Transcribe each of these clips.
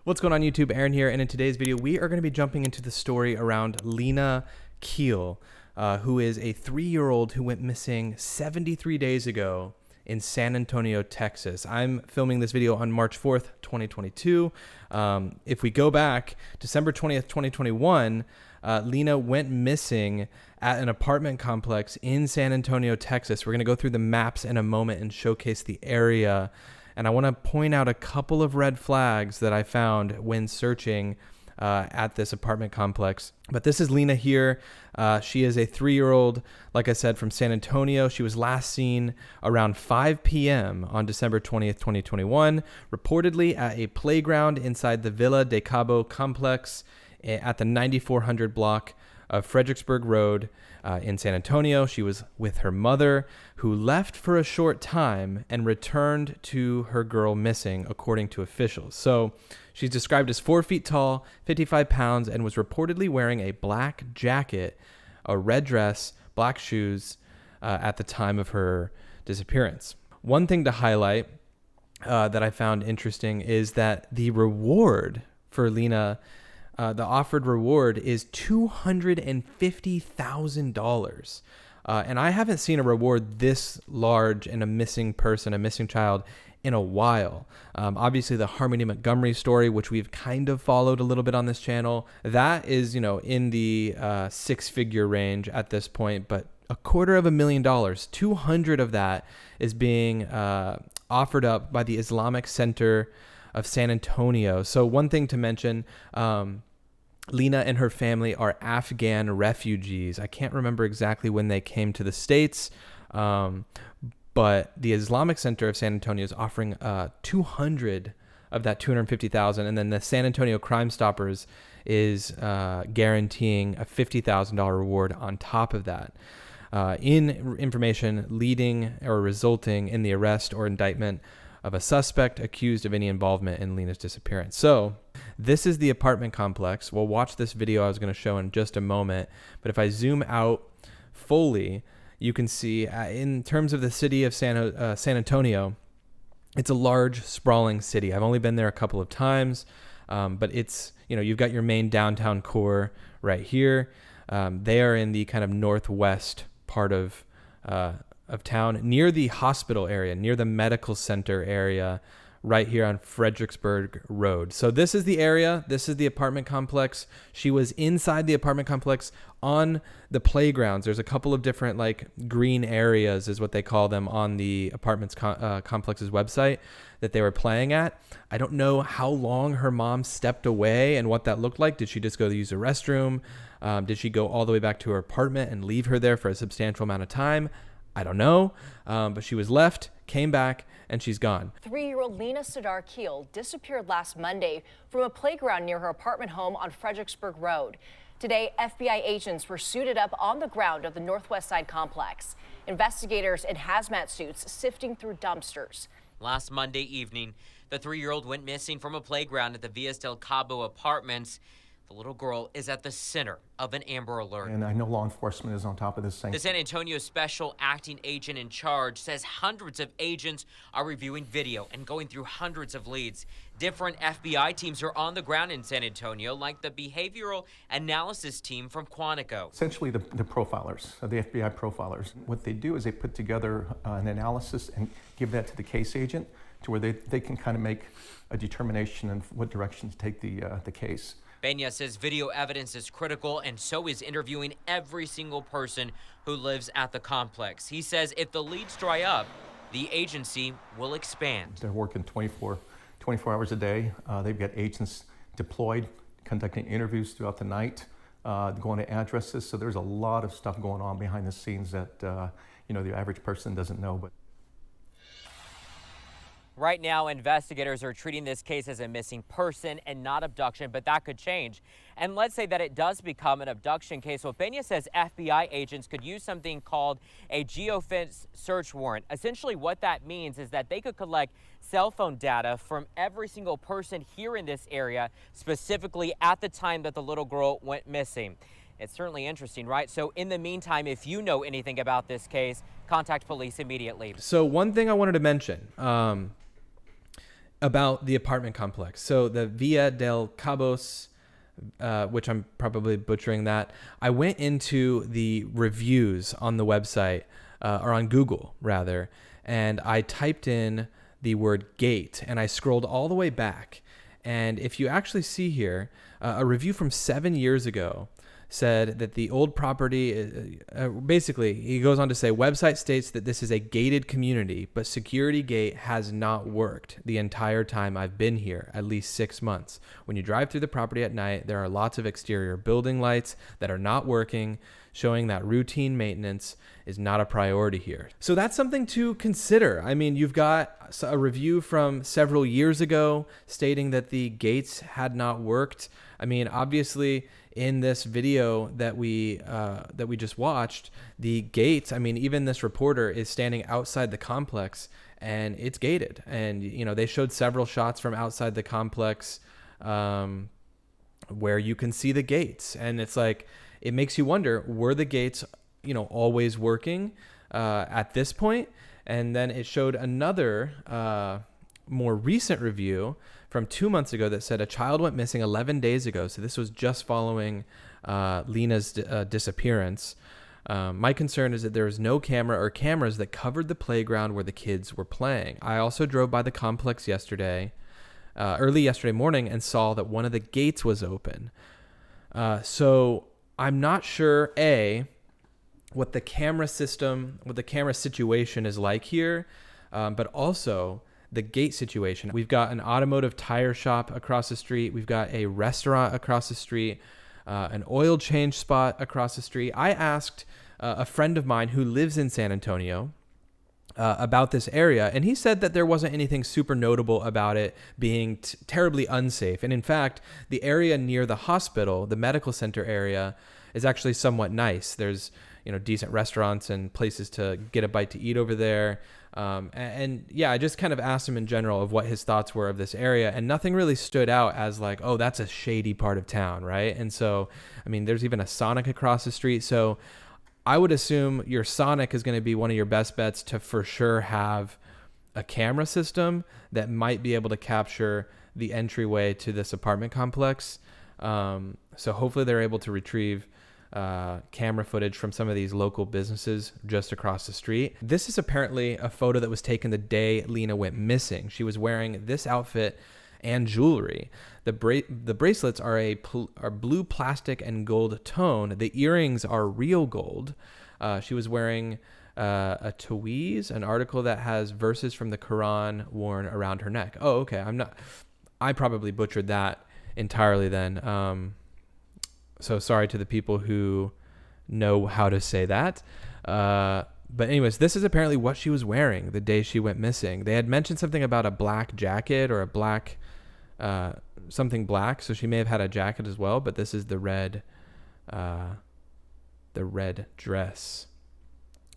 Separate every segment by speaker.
Speaker 1: What's going on YouTube? Aaron here, and in today's video we are going to be jumping into the story around Lina Khil, who is a 3-year-old who went missing 73 days ago in San Antonio, Texas. I'm filming this video on March 4th, 2022. If we go back, December 20th, 2021, Lina went missing at an apartment complex in San Antonio, Texas. We're going to go through the maps in a moment and showcase the area. And I want to point out a couple of red flags that I found when searching at this apartment complex. But this is Lina here. She is a 3-year-old, like I said, from San Antonio. She was last seen around 5 p.m. on December 20th, 2021, reportedly at a playground inside the Villa de Cabo complex at the 9400 block of Fredericksburg Road in San Antonio. She was with her mother, who left for a short time and returned to her girl missing, according to officials. So she's described as 4 feet tall, 55 pounds, and was reportedly wearing a black jacket, a red dress, black shoes at the time of her disappearance. One thing to highlight that I found interesting is that the reward for Lina, the offered reward, is $250,000. And I haven't seen a reward this large in a missing person, a missing child, in a while. Obviously, the Harmony Montgomery story, which we've kind of followed a little bit on this channel, that is, in the 6-figure range at this point, but $250,000, 200 of that is being offered up by the Islamic Center of San Antonio. So one thing to mention, Lina and her family are Afghan refugees. I can't remember exactly when they came to the States, but the Islamic Center of San Antonio is offering 200 of that 250,000, and then the San Antonio Crime Stoppers is guaranteeing a $50,000 reward on top of that. In information leading or resulting in the arrest or indictment of a suspect accused of any involvement in Lina's disappearance. So this is the apartment complex. We'll watch this video I was going to show in just a moment, but if I zoom out fully, you can see in terms of the city of San Antonio, it's a large, sprawling city. I've only been there a couple of times, but it's, you've got your main downtown core right here. They are in the kind of northwest part of town, near the hospital area, near the medical center area, right here on Fredericksburg Road. So this is the area. This is the apartment complex. She was inside the apartment complex on the playgrounds. There's a couple of different green areas is what they call them on the apartments complex's website that they were playing at. I don't know how long her mom stepped away and what that looked like. Did she just go to use the restroom? Did she go all the way back to her apartment and leave her there for a substantial amount of time? I don't know, but she was left, came back, and she's gone.
Speaker 2: 3-year-old Lina Khil disappeared last Monday from a playground near her apartment home on Fredericksburg Road. Today, FBI agents were suited up on the ground of the Northwest Side complex. Investigators in hazmat suits sifting through dumpsters.
Speaker 3: Last Monday evening, the 3-year-old went missing from a playground at the Villas del Cabo apartments. The little girl is at the center of an Amber Alert.
Speaker 4: And I know law enforcement is on top of this thing.
Speaker 3: The San Antonio special acting agent in charge says hundreds of agents are reviewing video and going through hundreds of leads. Different FBI teams are on the ground in San Antonio, like the behavioral analysis team from Quantico.
Speaker 4: Essentially the profilers, the FBI profilers. What they do is they put together an analysis and give that to the case agent to where they can kind of make a determination of what direction to take the case.
Speaker 3: Benya says video evidence is critical, and so is interviewing every single person who lives at the complex. He says if the leads dry up, the agency will expand.
Speaker 4: They're working 24 hours a day. They've got agents deployed, conducting interviews throughout the night, going to addresses. So there's a lot of stuff going on behind the scenes that the average person doesn't know. But
Speaker 3: right now, investigators are treating this case as a missing person and not abduction, but that could change. And let's say that it does become an abduction case. Well, Benya says FBI agents could use something called a geofence search warrant. Essentially, what that means is that they could collect cell phone data from every single person here in this area, specifically at the time that the little girl went missing. It's certainly interesting, right? So in the meantime, if you know anything about this case, contact police immediately.
Speaker 1: So one thing I wanted to mention, about the apartment complex. So the Villa del Cabos, which I'm probably butchering that. I went into the reviews on the website, or on Google rather, and I typed in the word gate, and I scrolled all the way back. And if you actually see here, a review from 7 years ago said that the old property, basically, he goes on to say, website states that this is a gated community, but security gate has not worked the entire time I've been here, at least 6 months. When you drive through the property at night, there are lots of exterior building lights that are not working, showing that routine maintenance is not a priority here. So that's something to consider. I mean, you've got a review from several years ago stating that the gates had not worked. I mean, obviously, in this video that we just watched, the gates, I mean, even this reporter is standing outside the complex and it's gated. And, you know, they showed several shots from outside the complex where you can see the gates. And it's like, it makes you wonder, were the gates, you know, always working at this point? And then it showed another more recent review from 2 months ago that said a child went missing 11 days ago. So this was just following Lina's disappearance. My concern is that there is no camera or cameras that covered the playground where the kids were playing. I also drove by the complex early yesterday morning, and saw that one of the gates was open. So I'm not sure, what the camera situation is like here, but also the gate situation. We've got an automotive tire shop across the street. We've got a restaurant across the street, an oil change spot across the street. I asked a friend of mine who lives in San Antonio about this area, and he said that there wasn't anything super notable about it being terribly unsafe. And in fact, the area near the hospital, the medical center area, is actually somewhat nice. There's, you know, decent restaurants and places to get a bite to eat over there. And yeah, I just kind of asked him in general of what his thoughts were of this area, and nothing really stood out as like, oh, that's a shady part of town, right? And so, I mean, there's even a Sonic across the street. So I would assume your Sonic is going to be one of your best bets to for sure have a camera system that might be able to capture the entryway to this apartment complex. So hopefully they're able to retrieve camera footage from some of these local businesses just across the street. This is apparently a photo that was taken the day Lina went missing. She was wearing this outfit and jewelry. The bracelets are blue plastic and gold tone. The earrings are real gold. She was wearing a tawiz, an article that has verses from the Quran worn around her neck. Oh, okay. I probably butchered that entirely then. So sorry to the people who know how to say that. But anyways, this is apparently what she was wearing the day she went missing. They had mentioned something about a black jacket or a black, something black. So she may have had a jacket as well, but this is the red dress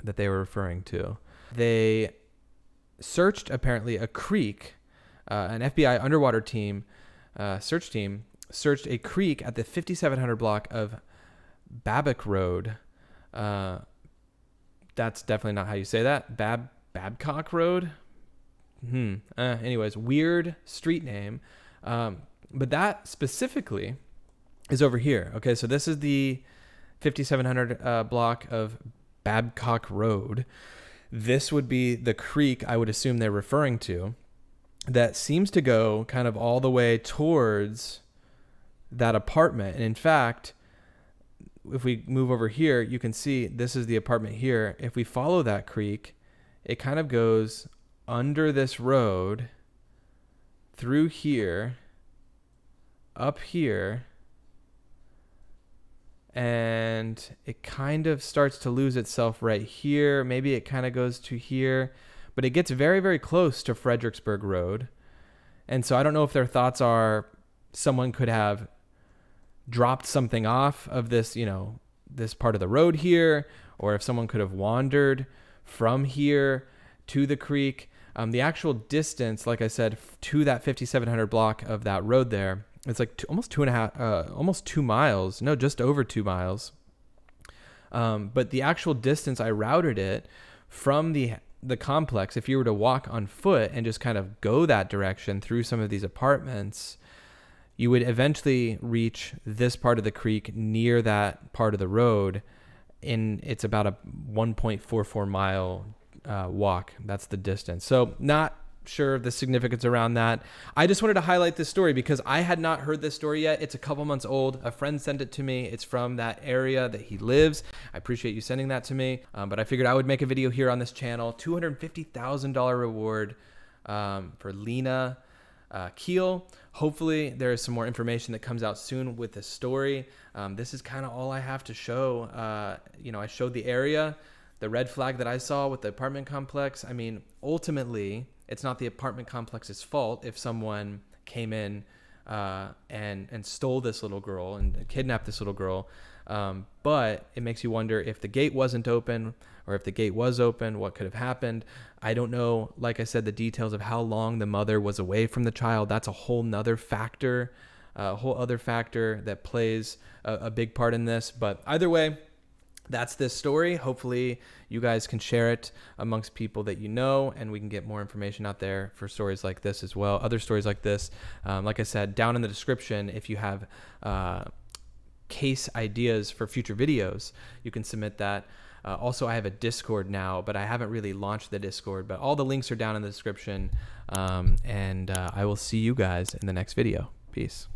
Speaker 1: that they were referring to. They searched apparently a creek, an FBI underwater team, search team, searched a creek at the 5700 block of Babcock Road. That's definitely not how you say that. Babcock Road? Anyways, weird street name. But that specifically is over here. Okay, so this is the 5700 block of Babcock Road. This would be the creek I would assume they're referring to, that seems to go kind of all the way towards that apartment. And in fact, if we move over here, you can see this is the apartment here. If we follow that creek, it kind of goes under this road, through here, up here, and it kind of starts to lose itself right here. Maybe it kind of goes to here, but it gets very, very close to Fredericksburg Road. And so I don't know if their thoughts are someone could have dropped something off of this, you know, this part of the road here, or if someone could have wandered from here to the creek. The actual distance, like I said, to that 5700 block of that road there, it's like almost 2 miles. No, just over 2 miles. But the actual distance, I routed it from the the complex, if you were to walk on foot and just kind of go that direction through some of these apartments, you would eventually reach this part of the creek near that part of the road. It's about a 1.44 mile walk. That's the distance. So not sure of the significance around that. I just wanted to highlight this story because I had not heard this story yet. It's a couple months old. A friend sent it to me. It's from that area that he lives. I appreciate you sending that to me. But I figured I would make a video here on this channel. $250,000 reward for Lina Khil. Hopefully there is some more information that comes out soon with this story. This is kind of all I have to show. I showed the area, the red flag that I saw with the apartment complex. I mean, ultimately, it's not the apartment complex's fault if someone came in and stole this little girl and kidnapped this little girl. But it makes you wonder if the gate wasn't open, or if the gate was open, what could have happened. I don't know, like I said, the details of how long the mother was away from the child. That's a whole nother factor, a whole other factor that plays a big part in this. But either way, that's this story. Hopefully you guys can share it amongst people that you know, and we can get more information out there for stories like this as well. Other stories like this, like I said, down in the description, if you have case ideas for future videos, you can submit that. Also, I have a Discord now, but I haven't really launched the Discord, but all the links are down in the description. And I will see you guys in the next video. Peace.